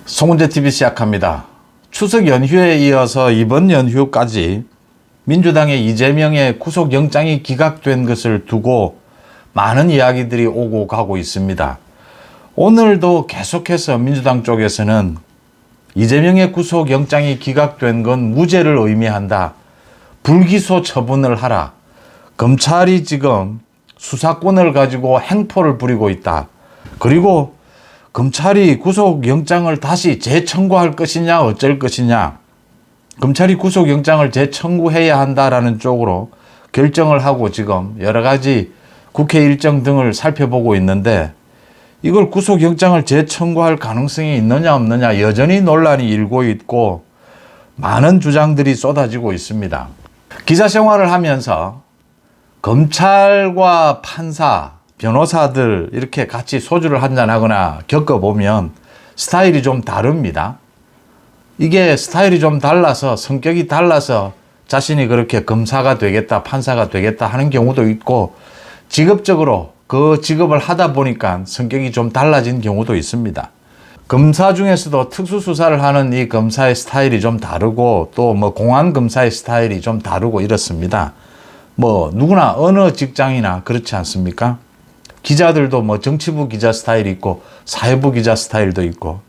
송은재TV 시작합니다. 추석 연휴에 이어서 이번 연휴까지 민주당의 이재명의 구속영장이 기각된 것을 두고 많은 이야기들이 오고 가고 있습니다. 오늘도 계속해서 민주당 쪽에서는 이재명의 구속영장이 기각된 건 무죄를 의미한다. 불기소 처분을 하라. 검찰이 지금 수사권을 가지고 행포를 부리고 있다. 그리고 검찰이 구속영장을 다시 재청구할 것이냐 어쩔 것이냐, 검찰이 구속영장을 재청구해야 한다라는 쪽으로 결정을 하고 지금 여러 가지 국회 일정 등을 살펴보고 있는데, 이걸 구속영장을 재청구할 가능성이 있느냐 없느냐 여전히 논란이 일고 있고 많은 주장들이 쏟아지고 있습니다. 기자 생활을 하면서 검찰과 판사, 변호사들 이렇게 같이 소주를 한잔하거나 겪어보면 스타일이 좀 다릅니다. 이게 스타일이 좀 달라서, 성격이 달라서 자신이 그렇게 검사가 되겠다, 판사가 되겠다 하는 경우도 있고, 직업적으로 그 직업을 하다 보니까 성격이 좀 달라진 경우도 있습니다. 검사 중에서도 특수수사를 하는 이 검사의 스타일이 좀 다르고, 또 공안검사의 스타일이 좀 다르고 이렇습니다. 누구나 어느 직장이나 그렇지 않습니까? 기자들도 정치부 기자 스타일이 있고 사회부 기자 스타일도 있고.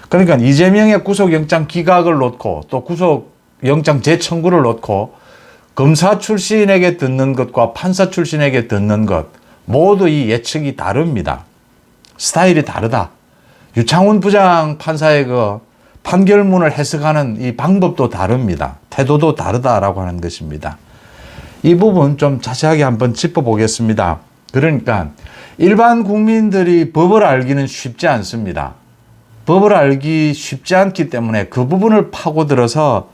그러니까 이재명의 구속영장 기각을 놓고 또 구속영장 재청구를 놓고 검사 출신에게 듣는 것과 판사 출신에게 듣는 것 모두 이 예측이 다릅니다. 스타일이 다르다. 유창훈 부장판사의 그 판결문을 해석하는 이 방법도 다릅니다. 태도도 다르다라고 하는 것입니다. 이 부분 좀 자세하게 한번 짚어보겠습니다. 그러니까 일반 국민들이 법을 알기는 쉽지 않습니다. 법을 알기 쉽지 않기 때문에 그 부분을 파고들어서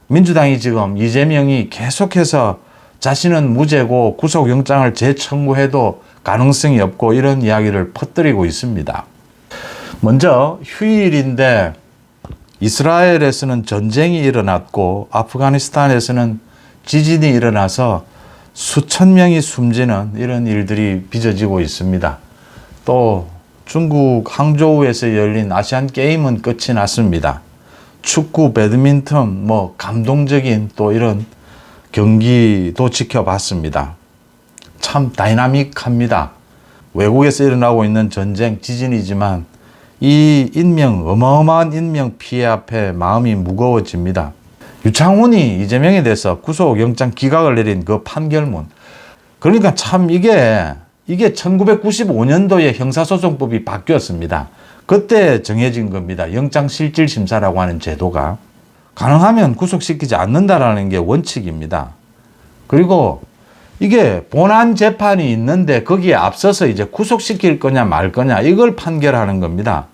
민주당이 지금 이재명이 계속해서 자신은 무죄고 구속영장을 재청구해도 가능성이 없고 이런 이야기를 퍼뜨리고 있습니다. 먼저 휴일인데 이스라엘에서는 전쟁이 일어났고 아프가니스탄에서는 지진이 일어나서 수천 명이 숨지는 이런 일들이 빚어지고 있습니다. 또 중국 항저우에서 열린 아시안 게임은 끝이 났습니다. 축구, 배드민턴, 감동적인 또 이런 경기도 지켜봤습니다. 참 다이나믹합니다. 외국에서 일어나고 있는 전쟁, 지진이지만 이 어마어마한 인명 피해 앞에 마음이 무거워집니다. 유창훈이 이재명에 대해서 구속영장 기각을 내린 그 판결문. 그러니까 참 이게 1995년도에 형사소송법이 바뀌었습니다. 그때 정해진 겁니다. 영장실질심사라고 하는 제도가. 가능하면 구속시키지 않는다라는 게 원칙입니다. 그리고 이게 본안 재판이 있는데 거기에 앞서서 이제 구속시킬 거냐 말 거냐 이걸 판결하는 겁니다.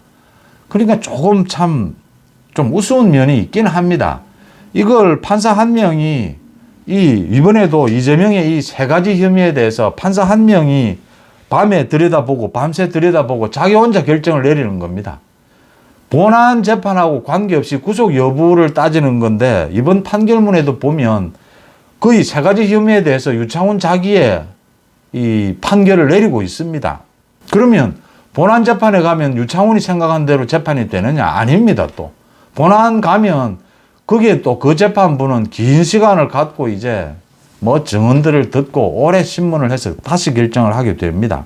그러니까 조금 좀 우스운 면이 있긴 합니다. 이걸 판사 한 명이 이번에도 이재명의 이 세 가지 혐의에 대해서 판사 한 명이 밤에 들여다보고 밤새 들여다보고 자기 혼자 결정을 내리는 겁니다. 본안 재판하고 관계없이 구속 여부를 따지는 건데, 이번 판결문에도 보면 거의 세 가지 혐의에 대해서 유창훈 자기의 이 판결을 내리고 있습니다. 그러면 본안 재판에 가면 유창훈이 생각한 대로 재판이 되느냐? 아닙니다. 또 본안 가면 거기에 또 그 재판부는 긴 시간을 갖고 이제 증언들을 듣고 오래 신문을 해서 다시 결정을 하게 됩니다.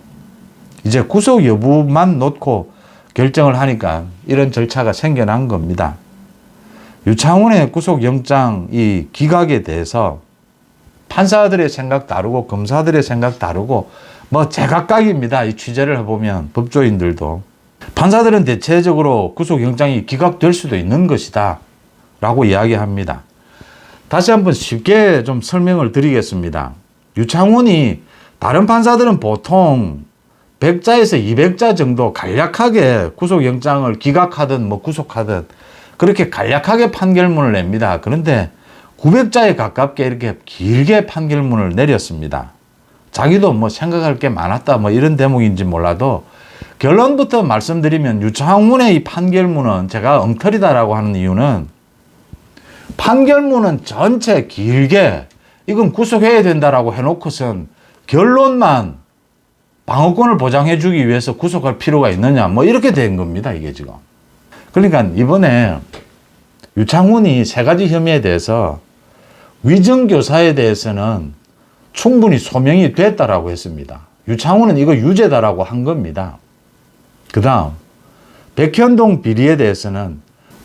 이제 구속 여부만 놓고 결정을 하니까 이런 절차가 생겨난 겁니다. 유창훈의 구속영장 이 기각에 대해서 판사들의 생각 다르고 검사들의 생각 다르고 제각각입니다. 이 취재를 해보면 법조인들도. 판사들은 대체적으로 구속영장이 기각될 수도 있는 것이다 라고 이야기합니다. 다시 한번 쉽게 좀 설명을 드리겠습니다. 유창훈이, 다른 판사들은 보통 100자에서 200자 정도 간략하게 구속영장을 기각하든 구속하든 그렇게 간략하게 판결문을 냅니다. 그런데 900자에 가깝게 이렇게 길게 판결문을 내렸습니다. 자기도 생각할 게 많았다 이런 대목인지 몰라도, 결론부터 말씀드리면 유창훈의 이 판결문은 제가 엉터리다라고 하는 이유는, 판결문은 전체 길게 이건 구속해야 된다라고 해놓고선 결론만 방어권을 보장해 주기 위해서 구속할 필요가 있느냐 이렇게 된 겁니다. 이게 지금 그러니까 이번에 유창훈이 세 가지 혐의에 대해서 위정교사에 대해서는 충분히 소명이 됐다라고 했습니다. 유창훈은 이거 유죄다라고 한 겁니다. 그 다음 백현동 비리에 대해서는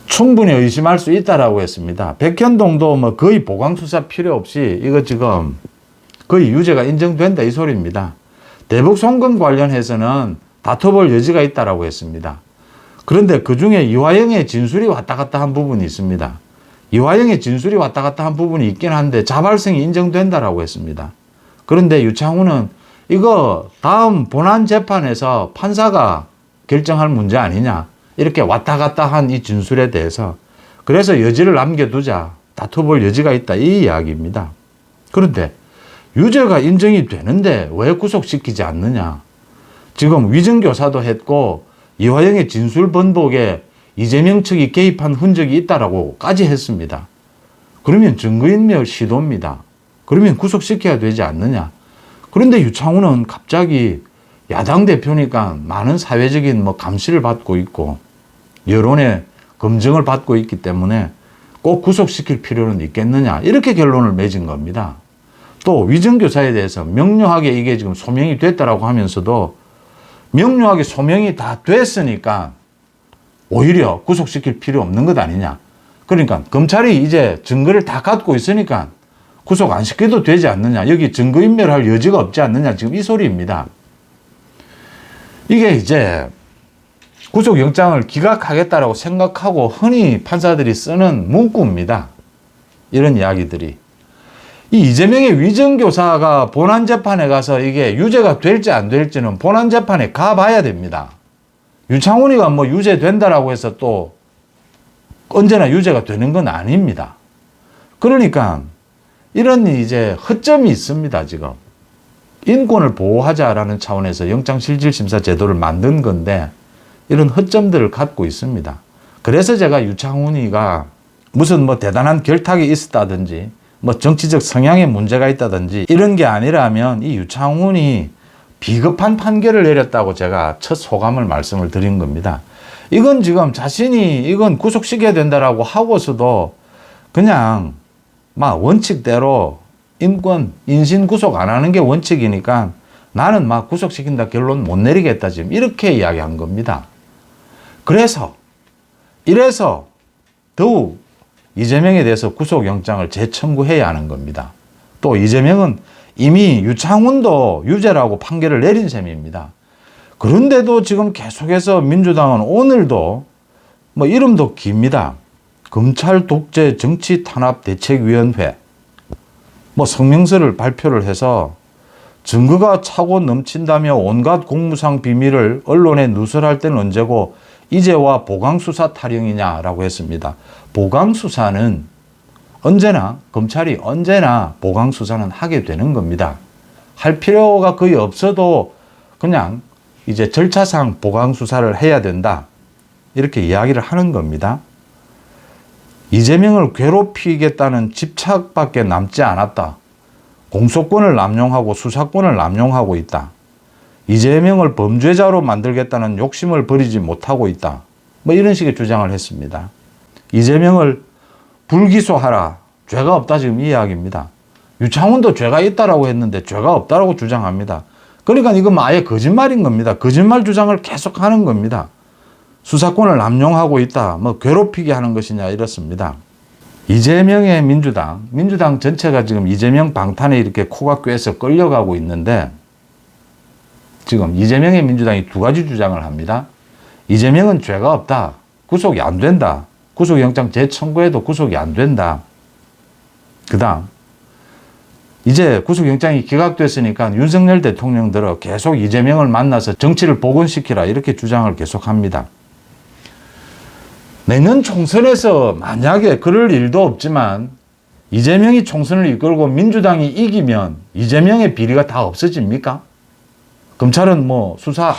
충분히 의심할 수 있다라고 했습니다. 백현동도 뭐 거의 보강수사 필요 없이 이거 지금 거의 유죄가 인정된다 이 소리입니다. 대북 송금 관련해서는 다퉈볼 여지가 있다라고 했습니다. 그런데 그 중에 이화영의 진술이 왔다 갔다 한 부분이 있습니다. 이화영의 진술이 왔다 갔다 한 부분이 있긴 한데 자발성이 인정된다라고 했습니다. 그런데 유창훈은 이거 다음 본안 재판에서 판사가 결정할 문제 아니냐 이렇게 왔다 갔다 한 이 진술에 대해서 그래서 여지를 남겨두자 다퉈볼 여지가 있다 이 이야기입니다. 그런데 유죄가 인정이 되는데 왜 구속시키지 않느냐. 지금 위정교사도 했고 이화영의 진술 번복에 이재명 측이 개입한 흔적이 있다라고까지 했습니다. 그러면 증거인멸 시도입니다. 그러면 구속시켜야 되지 않느냐. 그런데 유창훈은 갑자기 야당 대표니까 많은 사회적인 감시를 받고 있고 여론의 검증을 받고 있기 때문에 꼭 구속시킬 필요는 있겠느냐 이렇게 결론을 맺은 겁니다. 또 위정교사에 대해서 명료하게 이게 지금 소명이 됐다라고 하면서도 명료하게 소명이 다 됐으니까 오히려 구속시킬 필요 없는 것 아니냐. 그러니까 검찰이 이제 증거를 다 갖고 있으니까 구속 안 시켜도 되지 않느냐. 여기 증거인멸할 여지가 없지 않느냐. 지금 이 소리입니다. 이게 이제 구속영장을 기각하겠다라고 생각하고 흔히 판사들이 쓰는 문구입니다. 이런 이야기들이. 이 이재명의 위정교사가 본안재판에 가서 이게 유죄가 될지 안 될지는 본안재판에 가봐야 됩니다. 유창훈이가 유죄된다라고 해서 또 언제나 유죄가 되는 건 아닙니다. 그러니까 이런 이제 허점이 있습니다, 지금. 인권을 보호하자라는 차원에서 영장실질심사 제도를 만든 건데 이런 허점들을 갖고 있습니다. 그래서 제가 유창훈이가 무슨 대단한 결탁이 있었다든지 정치적 성향에 문제가 있다든지 이런 게 아니라면 이 유창훈이 비겁한 판결을 내렸다고 제가 첫 소감을 말씀을 드린 겁니다. 이건 지금 자신이 이건 구속시켜야 된다라고 하고서도 그냥 원칙대로 인권, 인신 구속 안 하는 게 원칙이니까 나는 구속시킨다 결론 못 내리겠다 지금 이렇게 이야기한 겁니다. 이래서 더욱 이재명에 대해서 구속영장을 재청구해야 하는 겁니다. 또 이재명은 이미 유창훈도 유죄라고 판결을 내린 셈입니다. 그런데도 지금 계속해서 민주당은 오늘도 이름도 깁니다. 검찰 독재 정치 탄압 대책위원회 성명서를 발표를 해서 증거가 차고 넘친다며 온갖 공무상 비밀을 언론에 누설할 때는 언제고 이제와 보강수사 타령이냐라고 했습니다. 보강수사는 검찰이 언제나 보강수사는 하게 되는 겁니다. 할 필요가 거의 없어도 그냥 이제 절차상 보강수사를 해야 된다. 이렇게 이야기를 하는 겁니다. 이재명을 괴롭히겠다는 집착밖에 남지 않았다. 공소권을 남용하고 수사권을 남용하고 있다. 이재명을 범죄자로 만들겠다는 욕심을 버리지 못하고 있다. 이런 식의 주장을 했습니다. 이재명을 불기소하라. 죄가 없다 지금 이 이야기입니다. 유창훈도 죄가 있다라고 했는데 죄가 없다라고 주장합니다. 그러니까 이건 아예 거짓말인 겁니다. 거짓말 주장을 계속하는 겁니다. 수사권을 남용하고 있다. 괴롭히게 하는 것이냐 이렇습니다. 이재명의 민주당 전체가 지금 이재명 방탄에 이렇게 코가 꿰서 끌려가고 있는데 지금 이재명의 민주당이 두 가지 주장을 합니다. 이재명은 죄가 없다. 구속이 안 된다. 구속영장 재청구해도 구속이 안 된다. 그 다음 이제 구속영장이 기각됐으니까 윤석열 대통령 들어 계속 이재명을 만나서 정치를 복원시키라 이렇게 주장을 계속합니다. 내년 총선에서 만약에 그럴 일도 없지만 이재명이 총선을 이끌고 민주당이 이기면 이재명의 비리가 다 없어집니까? 검찰은 수사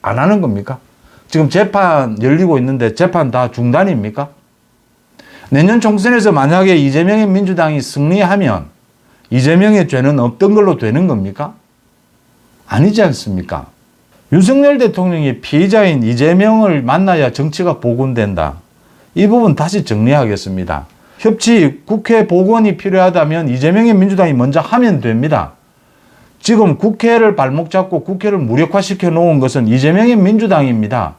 안 하는 겁니까? 지금 재판 열리고 있는데 재판 다 중단입니까? 내년 총선에서 만약에 이재명의 민주당이 승리하면 이재명의 죄는 없던 걸로 되는 겁니까? 아니지 않습니까? 윤석열 대통령이 피의자인 이재명을 만나야 정치가 복원된다. 이 부분 다시 정리하겠습니다. 협치, 국회 복원이 필요하다면 이재명의 민주당이 먼저 하면 됩니다. 지금 국회를 발목 잡고 국회를 무력화시켜 놓은 것은 이재명의 민주당입니다.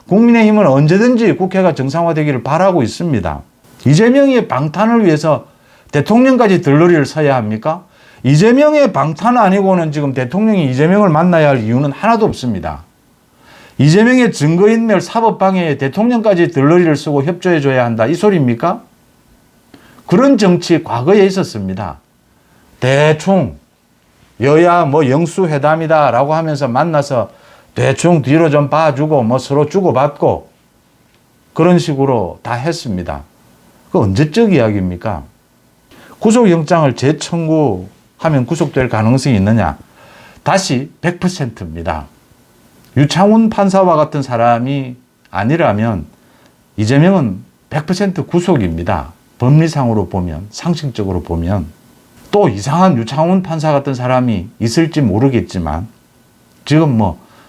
국민의힘은 언제든지 국회가 정상화되기를 바라고 있습니다. 이재명의 방탄을 위해서 대통령까지 들러리를 서야 합니까? 이재명의 방탄 아니고는 지금 대통령이 이재명을 만나야 할 이유는 하나도 없습니다. 이재명의 증거인멸 사법방해에 대통령까지 들러리를 쓰고 협조해 줘야 한다. 이 소리입니까? 그런 정치 과거에 있었습니다. 대충 여야 영수회담이다 라고 하면서 만나서 대충 뒤로 좀 봐주고 서로 주고받고 그런 식으로 다 했습니다. 그 언제적 이야기입니까? 구속영장을 재청구하면 구속될 가능성이 있느냐? 다시 100%입니다. 유창훈 판사와 같은 사람이 아니라면 이재명은 100% 구속입니다. 법리상으로 보면, 상식적으로 보면. 또 이상한 유창훈 판사 같은 사람이 있을지 모르겠지만 지금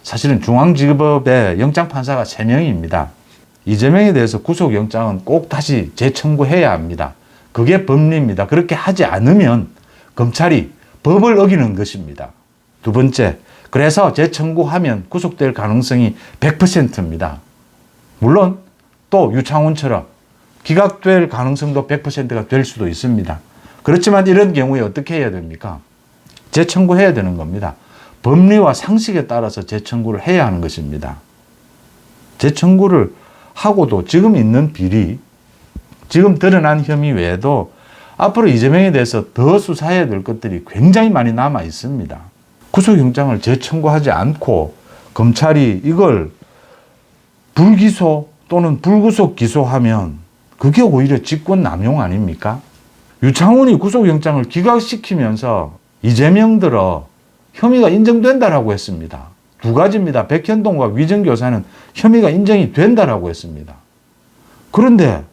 사실은 중앙지법에 영장판사가 3명입니다. 이재명에 대해서 구속영장은 꼭 다시 재청구해야 합니다. 그게 법리입니다. 그렇게 하지 않으면 검찰이 법을 어기는 것입니다. 두 번째, 그래서 재청구하면 구속될 가능성이 100%입니다. 물론 또 유창훈처럼 기각될 가능성도 100%가 될 수도 있습니다. 그렇지만 이런 경우에 어떻게 해야 됩니까? 재청구해야 되는 겁니다. 법리와 상식에 따라서 재청구를 해야 하는 것입니다. 재청구를 하고도 지금 있는 비리, 지금 드러난 혐의 외에도 앞으로 이재명에 대해서 더 수사해야 될 것들이 굉장히 많이 남아 있습니다. 구속영장을 재청구하지 않고 검찰이 이걸 불기소 또는 불구속 기소하면 그게 오히려 직권남용 아닙니까? 유창훈이 구속영장을 기각시키면서 이재명 들어 혐의가 인정된다라고 했습니다. 두 가지입니다. 백현동과 위정교사는 혐의가 인정이 된다라고 했습니다. 그런데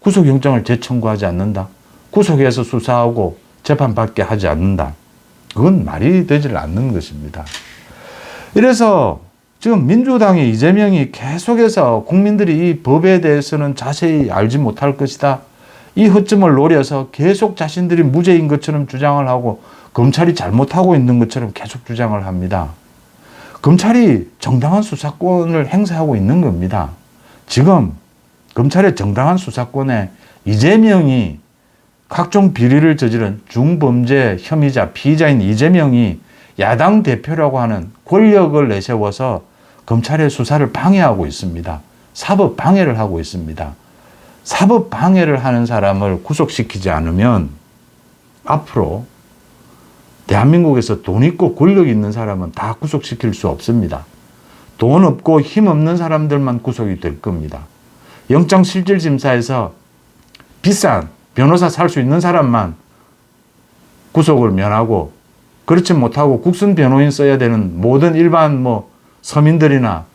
구속영장을 재청구하지 않는다. 구속해서 수사하고 재판받게 하지 않는다. 그건 말이 되질 않는 것입니다. 이래서 지금 민주당의 이재명이 계속해서 국민들이 이 법에 대해서는 자세히 알지 못할 것이다. 이 허점을 노려서 계속 자신들이 무죄인 것처럼 주장을 하고 검찰이 잘못하고 있는 것처럼 계속 주장을 합니다. 검찰이 정당한 수사권을 행사하고 있는 겁니다. 지금 검찰의 정당한 수사권에 이재명이 각종 비리를 저지른 중범죄 혐의자, 피의자인 이재명이 야당 대표라고 하는 권력을 내세워서 검찰의 수사를 방해하고 있습니다. 사법 방해를 하고 있습니다. 사법 방해를 하는 사람을 구속시키지 않으면 앞으로 대한민국에서 돈 있고 권력 있는 사람은 다 구속시킬 수 없습니다. 돈 없고 힘 없는 사람들만 구속이 될 겁니다. 영장실질심사에서 비싼 변호사 살 수 있는 사람만 구속을 면하고 그렇지 못하고 국선 변호인 써야 되는 모든 일반 서민들이나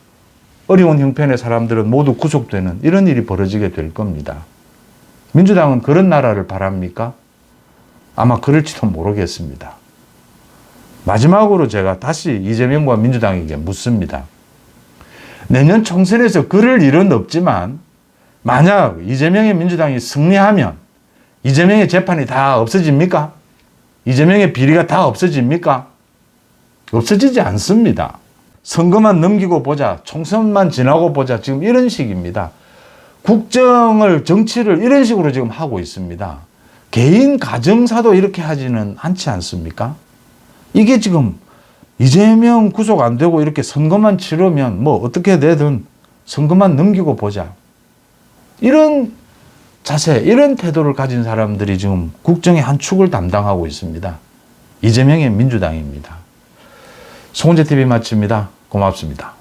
어려운 형편의 사람들은 모두 구속되는 이런 일이 벌어지게 될 겁니다. 민주당은 그런 나라를 바랍니까? 아마 그럴지도 모르겠습니다. 마지막으로 제가 다시 이재명과 민주당에게 묻습니다. 내년 총선에서 그럴 일은 없지만 만약 이재명의 민주당이 승리하면 이재명의 재판이 다 없어집니까? 이재명의 비리가 다 없어집니까? 없어지지 않습니다. 선거만 넘기고 보자, 총선만 지나고 보자, 지금 이런 식입니다. 국정을, 정치를 이런 식으로 지금 하고 있습니다. 개인 가정사도 이렇게 하지는 않지 않습니까? 이게 지금 이재명 구속 안 되고 이렇게 선거만 치르면 어떻게 되든 선거만 넘기고 보자. 이런 자세, 이런 태도를 가진 사람들이 지금 국정의 한 축을 담당하고 있습니다. 이재명의 민주당입니다. 송은재TV 마칩니다. 고맙습니다.